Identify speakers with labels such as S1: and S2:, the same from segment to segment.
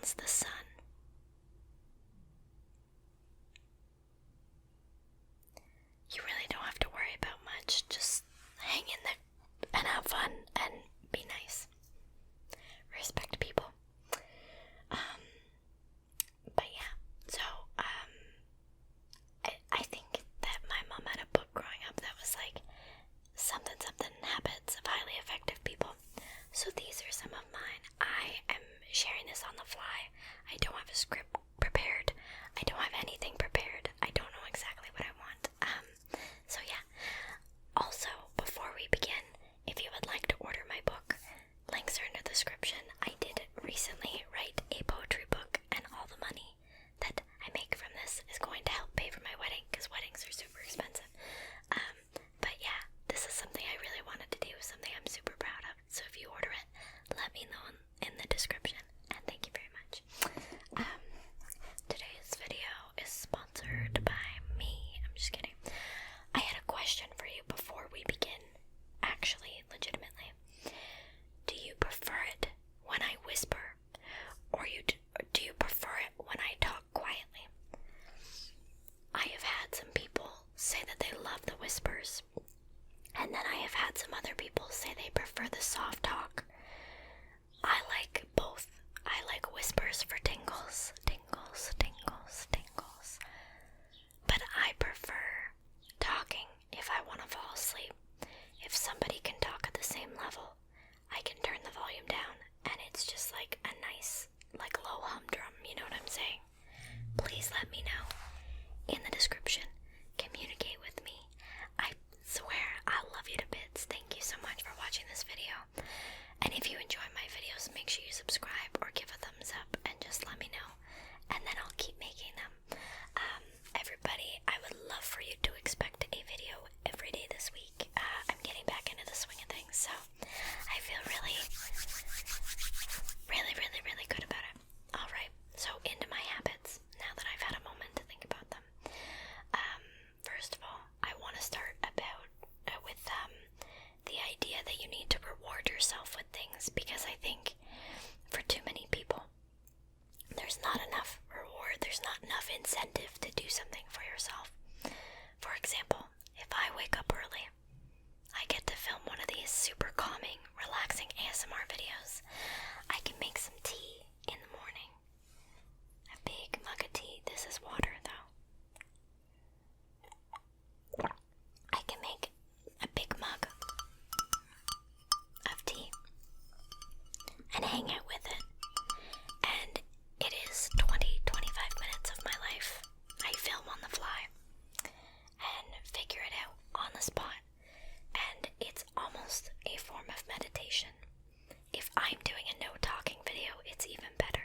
S1: against the sun. You really don't have to worry about much. Just hang in there and have fun and be nice. Respect people. But yeah, so I think that my mom had a book growing up that was like something habits of highly effective people. So these are some of mine. I am sharing this on the fly. I don't have a script prepared. I don't have anything prepared. I don't know exactly what I want. So yeah. Also, before we begin, if you would like to order my book, links are in the description. I did recently write a poetry book, and all the money that I make from this is going to help pay for my wedding, because weddings are super expensive. But yeah, this is something I really wanted to do, something I'm super proud of. So if you order it, let me know in the description, and thank you very much. Today's video is sponsored by me. I'm just kidding. I had a question for you before we begin. Actually, legitimately. Do you prefer it when I whisper, or do you prefer it when I talk quietly? I have had some people say that they love the whispers, and then I have had some other people say they prefer the soft talk. I like both. I like whispers for tingles, tingles, tingles, tingles. But I prefer talking if I want to fall asleep. If somebody can talk at the same level, I can turn the volume down, and it's just like a nice, like low humdrum, you know what I'm saying? Please let me know in the description. Communicate with me. I swear I love you to bits. Thank you so much for watching this video. And if you enjoy my videos, make sure you subscribe or give a thumbs up and just let me know. And then I'll keep making them. Everybody, I would love for you to expect a video every day this week. I'm getting back into the swing of things, so I feel really good about it. Alright, so into my habits, now that I've had a moment to think about them. First of all, I want to start with the idea that you need to reward yourself with things, because I think for too many people, there's not enough reward, there's not enough incentive to do something for yourself. For example, if I wake up early, I get to film one of these super calming, relaxing ASMR videos. I can make some tea in the morning. A big mug of tea. This is water, though. I can make a big mug of tea and hang out with it. And it is 20-25 minutes of my life. I film on the fly and figure it out on the spot. And it's almost a form of meditation. If I'm doing a no talking video, it's even better.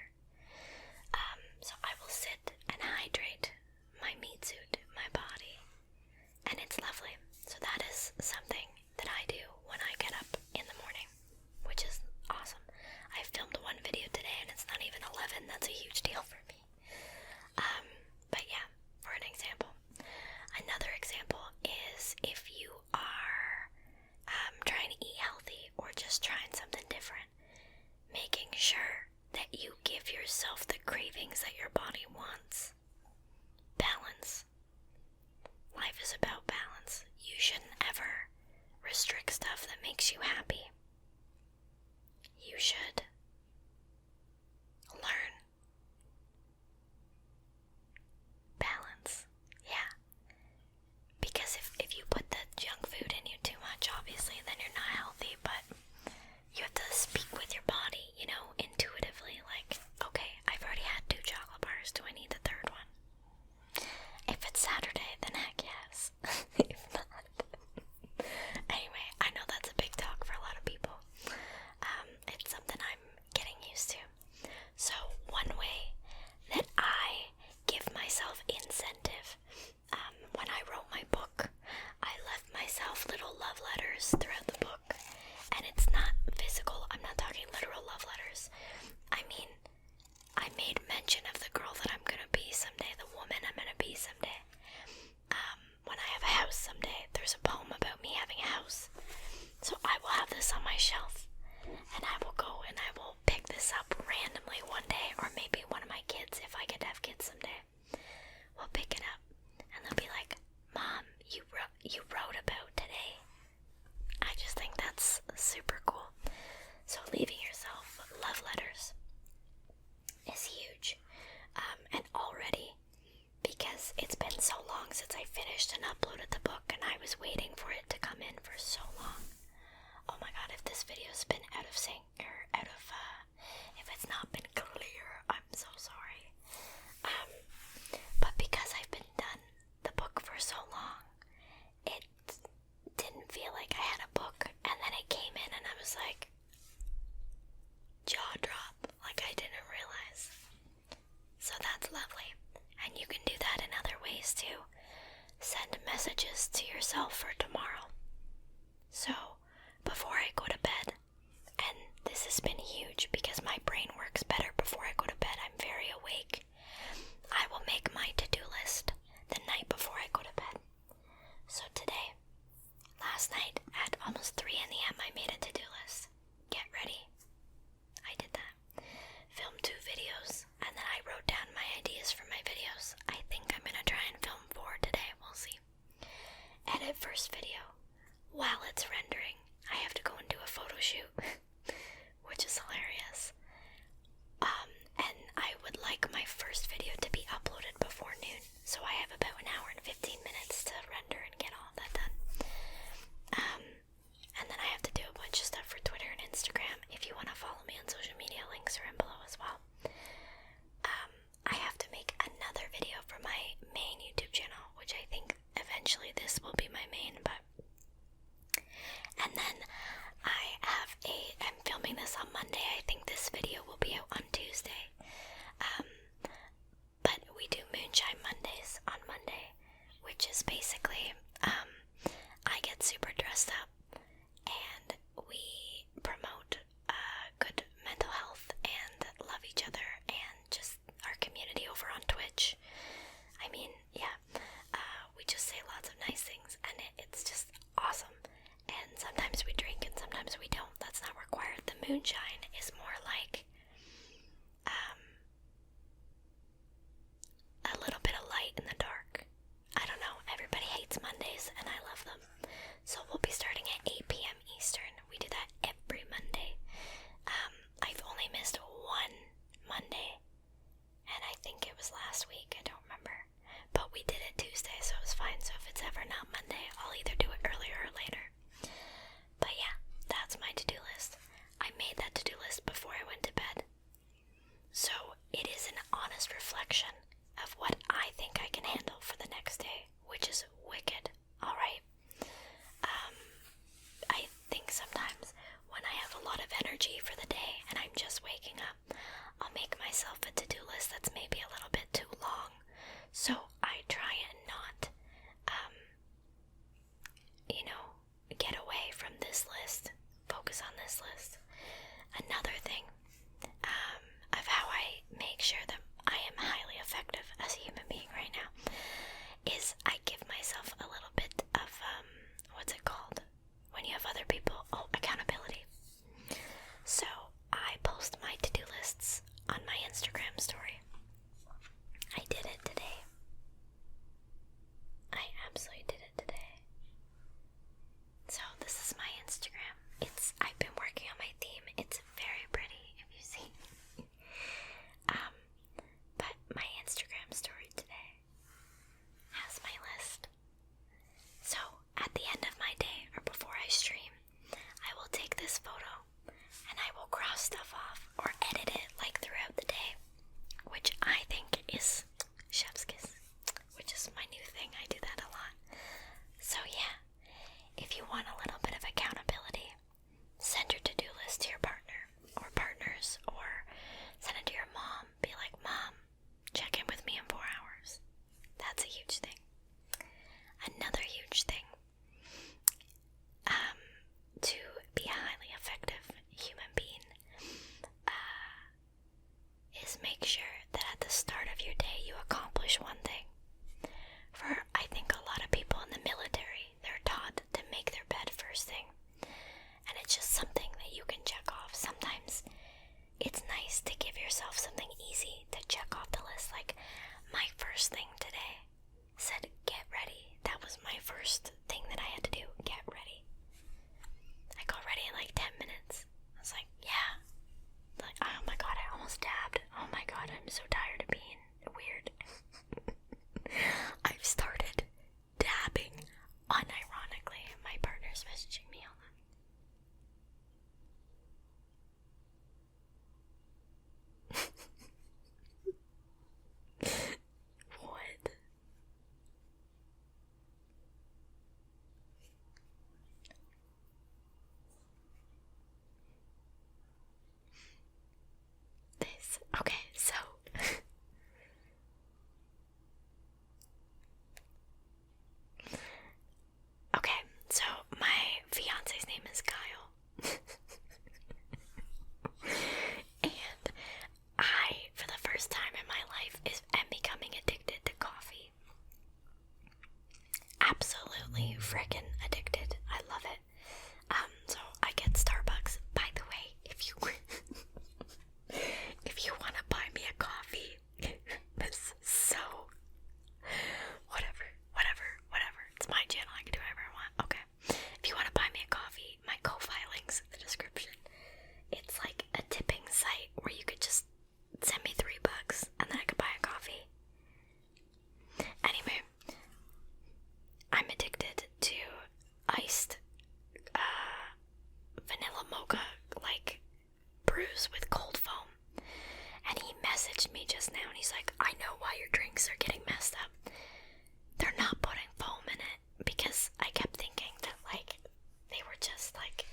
S1: So I will sit and hydrate my meat suit, my body, and it's lovely. So that is something that I do when I get up in the morning, which is awesome. I filmed one video today and it's not even 11. That's a huge deal for me. But yeah, for an example. Another example is if you are trying to eat healthy or just trying something different, making sure that you give yourself the cravings that your body wants. Balance. Life is about balance. You shouldn't ever restrict stuff that makes you happy. You should learn balance. Yeah. Because if you put the junk food in you too much, obviously, then you're not healthy, but you have to speak with your body, you know, intuitively, like, okay, I've already had 2 chocolate bars, do I need the 3rd one? If it's Saturday, then heck yes. If not. Anyway, I know that's a big talk for a lot of people. It's something I'm getting used to. So finished and uploaded the book, and I was waiting for it to come in for so long. Oh my god, if this video's been out of sync, or if it's not been clear, I'm so sorry. But because I've been done the book for so long, it didn't feel like I had a book, and then it came in and I was like, jaw drop, like I didn't realize. So that's lovely. And you can do that in other ways too. Send messages to yourself for tomorrow. So, before I go to bed, and this has been huge because my brain works better before I go to bed, I'm very awake, I will make my to-do list the night before I go to bed. So today, last night at almost 3 a.m. I made a to-do list. Get ready. I did that. Filmed 2 videos, and then I wrote down my ideas for my videos. I think I'm gonna try and film 4 today. We'll see. Edit first video. While it's rendering, I have to go and do a photo shoot, which is hilarious. And I would like my first video to be uploaded before noon, so I have about an hour and 15 minutes to render and get all that done. And then I have to do a bunch of stuff for Twitter and Instagram. If you want to follow me on social media, links are in below as well. I have to make another video for my main YouTube channel, which I think eventually this will be my main, and then I'm filming this on Monday. I think this video will be out on Tuesday. But we do Moonshine Mondays on Monday, which is basically, I get super dressed up and we promote good mental health and love each other and just our community over on Twitch. I mean, yeah, we just say lots of nice things, and it's just awesome. And sometimes we drink and sometimes we don't. That's not required. The moonshine is more like a little bit of light in the dark. I don't know. Everybody hates Mondays and I love them. So we'll be starting at 8 p.m. Eastern. We do that every Monday. I've only missed 1 Monday, and I think it was last week. I don't remember. But we did it Tuesday, so it was fine. So if it's ever not Monday, I'll either do it earlier or later. But yeah, that's my to-do list. I made that to-do list before I went to bed. So it is an honest reflection of what I think I can handle for the next day, which is wicked. Alright? I think sometimes when I have a lot of energy for the day and I'm just waking up, I'll make myself a to-do list that's maybe a little bit too long. So I try and not, get away from this list, focus on this list. Another thing of how I make sure that I am highly effective as a human being right now is I give myself a little bit of, what's it called? When you have other people, accountability. So I post my to-do lists on my Instagram story. I did it today. I absolutely did it today. So this is my Instagram. I've been working on my theme. It's very pretty, if you see. But my Instagram story today has my list. So at the end of my day, or before I stream, I will take this photo and I will cross stuff off or edit it like throughout the day, which I think is chef's kiss, which is my new thing. I do that a lot. So yeah, if you want a little bit of accountability, send your to-do list to your partner or partners, or send it to your mom. Be like, Mom, check in with me in 4 hours. That's a huge thing. Another huge thing, to be a highly effective human being, is make sure that at the start of your day you accomplish one thing. For I think a lot of people in the military, they're taught to make their bed first thing, and it's just something that you can check off. Sometimes it's nice to give yourself something easy to check off the list. Like my first thing today said get ready. That was my first thing that I had to do. Get ready. I got ready in like 10 minutes. I was like, yeah. Like, oh my god, I almost dabbed. Oh my god, I'm so tired of being weird. I've started dabbing first time in my life am becoming addicted to coffee. Absolutely freaking addicted. I love it. So I get Starbucks. By the way, if you if you want to buy me a coffee, this is so whatever. It's my channel. I can do whatever I want. Okay. If you want to buy me a coffee, my Ko-Fi link's in the description. It's like a tipping site where you could just send me $3 and then I could buy a coffee. Anyway, I'm addicted to iced vanilla mocha like brews with cold foam. And he messaged me just now and he's like, I know why your drinks are getting messed up. They're not putting foam in it, because I kept thinking that like they were just like,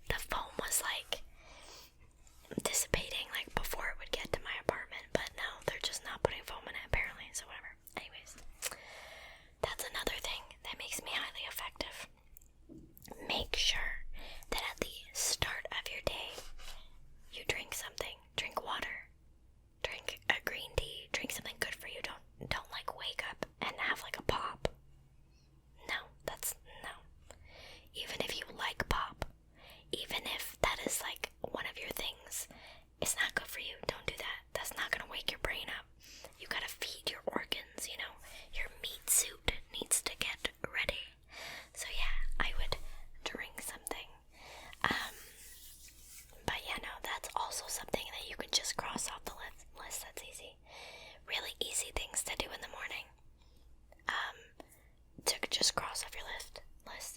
S1: the foam was like dissipating like before it would get to my apartment, but no, they're just not putting foam in it apparently, so whatever. Anyways, that's another thing that makes me highly effective. Make sure that at the start of your day, you drink something. Drink water. Drink a green tea. Drink something good for you. Don't like wake up and have like a pop. No. Even if you like pop, even if that is like one of your things, it's not good for you. Don't do that. That's not gonna wake your brain up. You gotta feed your organs, you know. Your meat suit needs to get ready. So yeah, I would drink something. But yeah, no, that's also something that you can just cross off the list. That's easy. Really easy things to do in the morning. To just cross off your list.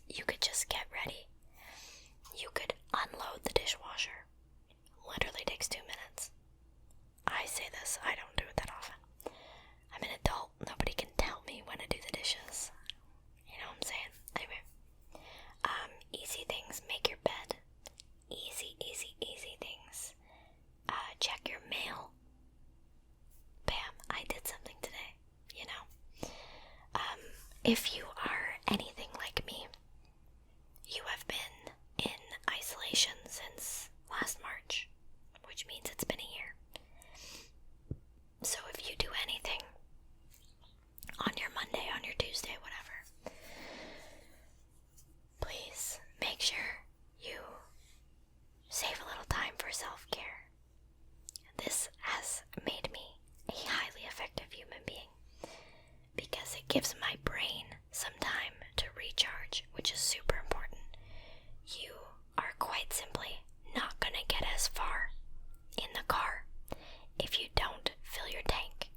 S1: You could just get ready. You could unload the dishwasher. Literally takes 2 minutes. I say this, I don't do it that often. I'm an adult. Nobody can tell me when to do the dishes. You know what I'm saying? Anyway. Easy things. Make your bed. Easy things. Check your mail. Bam, I did something today, you know. If you are anything like me, you have been in isolation since last March, which means it's been a year. So if you do anything on your Monday, on your Tuesday, whatever, please make sure you save a little time for self-care. This has made me a highly effective human being because it gives my brain some time to recharge, which is super important. You are quite simply not gonna get as far in the car if you don't fill your tank.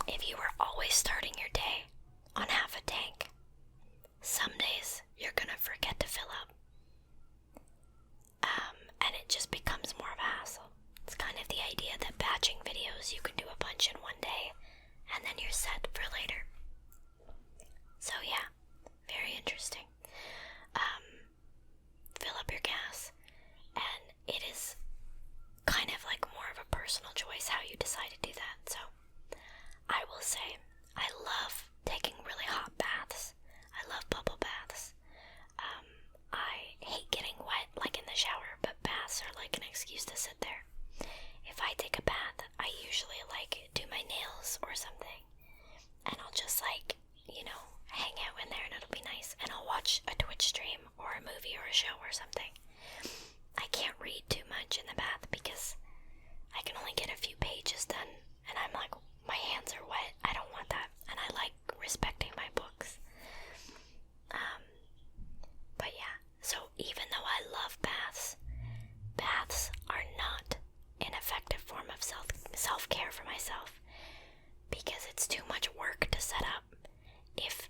S1: If you are always starting your day on half a tank, some days you're gonna forget to fill up. And it just becomes more of a hassle. It's kind of the idea that batching videos, you can do a bunch in one day, and then you're set for later. So yeah, very interesting. Fill up your gas, and it is kind of like more of a personal choice how you decide to do that. So I will say, I love taking really hot baths. I love bubble baths. I hate getting wet like in the shower, but baths are like an excuse to sit there. If I take a bath, I usually like do my nails or something, and I'll just like, you know, hang out in there and it'll be nice, and I'll watch a Twitch stream or a movie or a show or something. I can't read too much in the bath because I can only get a few pages done, and I'm like, my hands are wet, I don't want that, and I like respecting my books. But yeah, so even though I love baths, baths are not an effective form of self-care for myself because it's too much work to set up. If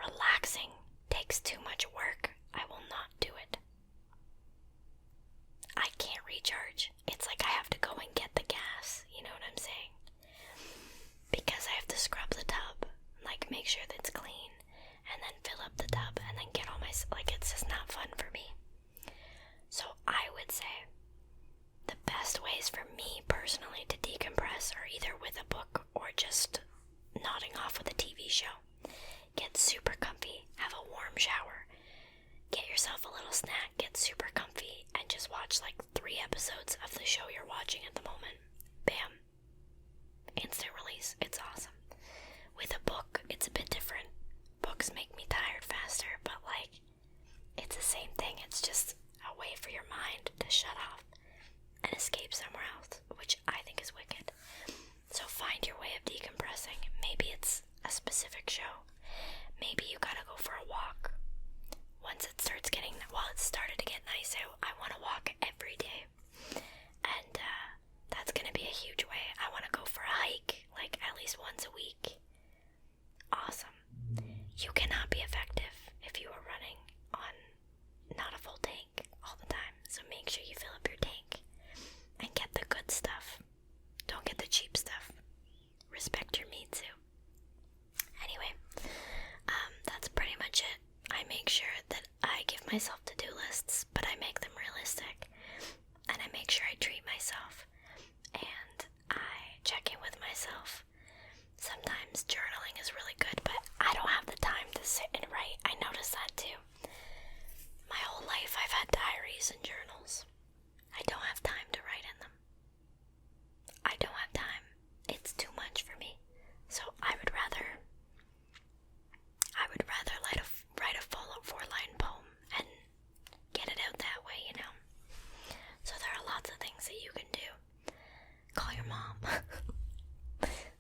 S1: relaxing takes too much work, I will not do it. I can't recharge. It's like I have to go and get the gas, you know what I'm saying? Because I have to scrub the tub, like make sure that it's clean, and then fill up the tub, and then get all my, like it's just not fun for me. So I would say the best ways for me personally to decompress are either with a book or just nodding off with a TV show. Get super comfy, have a warm shower, get yourself a little snack, get super comfy, and just watch like 3 episodes of the show you're watching at the moment. Bam. Instant release. It's awesome. With a book, it's a bit different. Books make me tired faster, but like, it's the same thing. It's just a way for your mind to shut off and escape somewhere else, which I think is wicked. So find your way of decompressing. Maybe it's a specific show. Maybe you gotta go for a walk. Once it starts getting, well, it started to get nice out, I want to walk every day. And that's gonna be a huge way. I want to go for a hike, like at least once a week. Awesome. You cannot be effective if you are running on not a full tank all the time. So make sure you fill up your tank and get the good stuff. Don't get the cheap stuff. Respect your meat too. Anyway, that's pretty much it. I make sure that I give myself to-do lists, but I make them realistic. And I make sure I treat myself. And I check in with myself. Sometimes journaling is really good, but I don't have the time to sit and write. I notice that too. My whole life I've had diaries and journals. I don't have time to write in them. I don't have time. It's too much for me. So I would rather write a full 4-line poem and get it out that way, you know. So there are lots of things that you can do. Call your mom.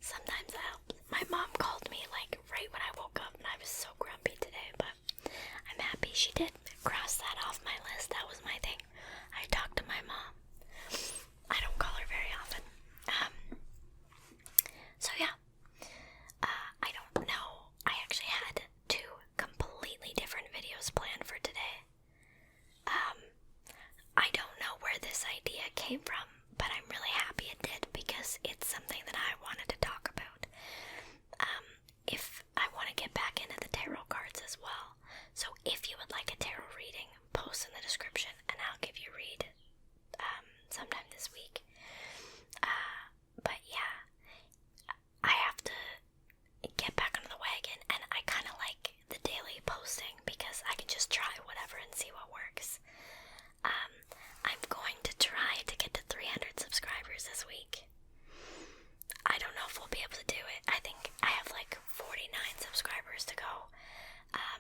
S1: Sometimes that helps. My mom called me like right when I woke up and I was so grumpy today, but I'm happy she did cross that off my list. That was my thing. I talked to my mom. I don't call her very often. So yeah. I don't know. I actually had 2 completely different videos planned for today. I don't know where this idea came from, but I'm really happy it did because it's something that I wanted to talk about. If I want to get back into the tarot cards as well. So if you would like a tarot reading, post in the description and I'll give you a read sometime this week. But yeah, I have to get back on the wagon, and I kind of like the daily posting because I can just try whatever and see what works. I'm going to try to get to 300 subscribers this week. I don't know if we'll be able to do it. I think I have like 49 subscribers to go.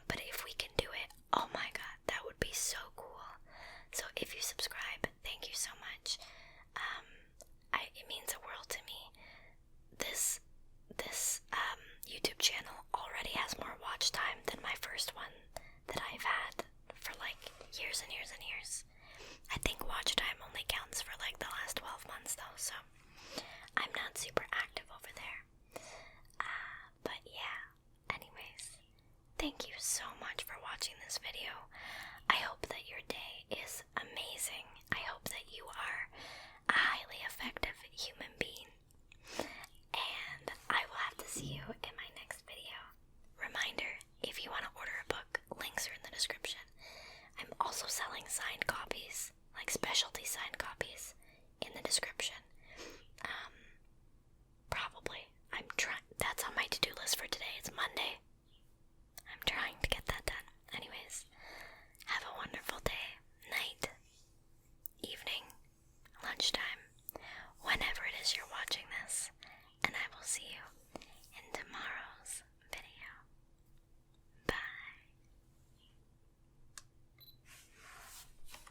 S1: But if we can do it, oh my god, that would be so cool. So if you subscribe, thank you so much. It means a world to me. This YouTube channel already has more watch time than my first one that I've had for like years and years and years. I think watch time only counts for like the last 12 months though, so I'm not super active over there. But yeah, anyways, thank you so much for watching this video. I hope that your day is amazing. I hope that you are a highly effective human being. And I will have to see you in my next video. Reminder, if you want to order a book, links are in the description. I'm also selling signed copies, like specialty signed copies, in the description.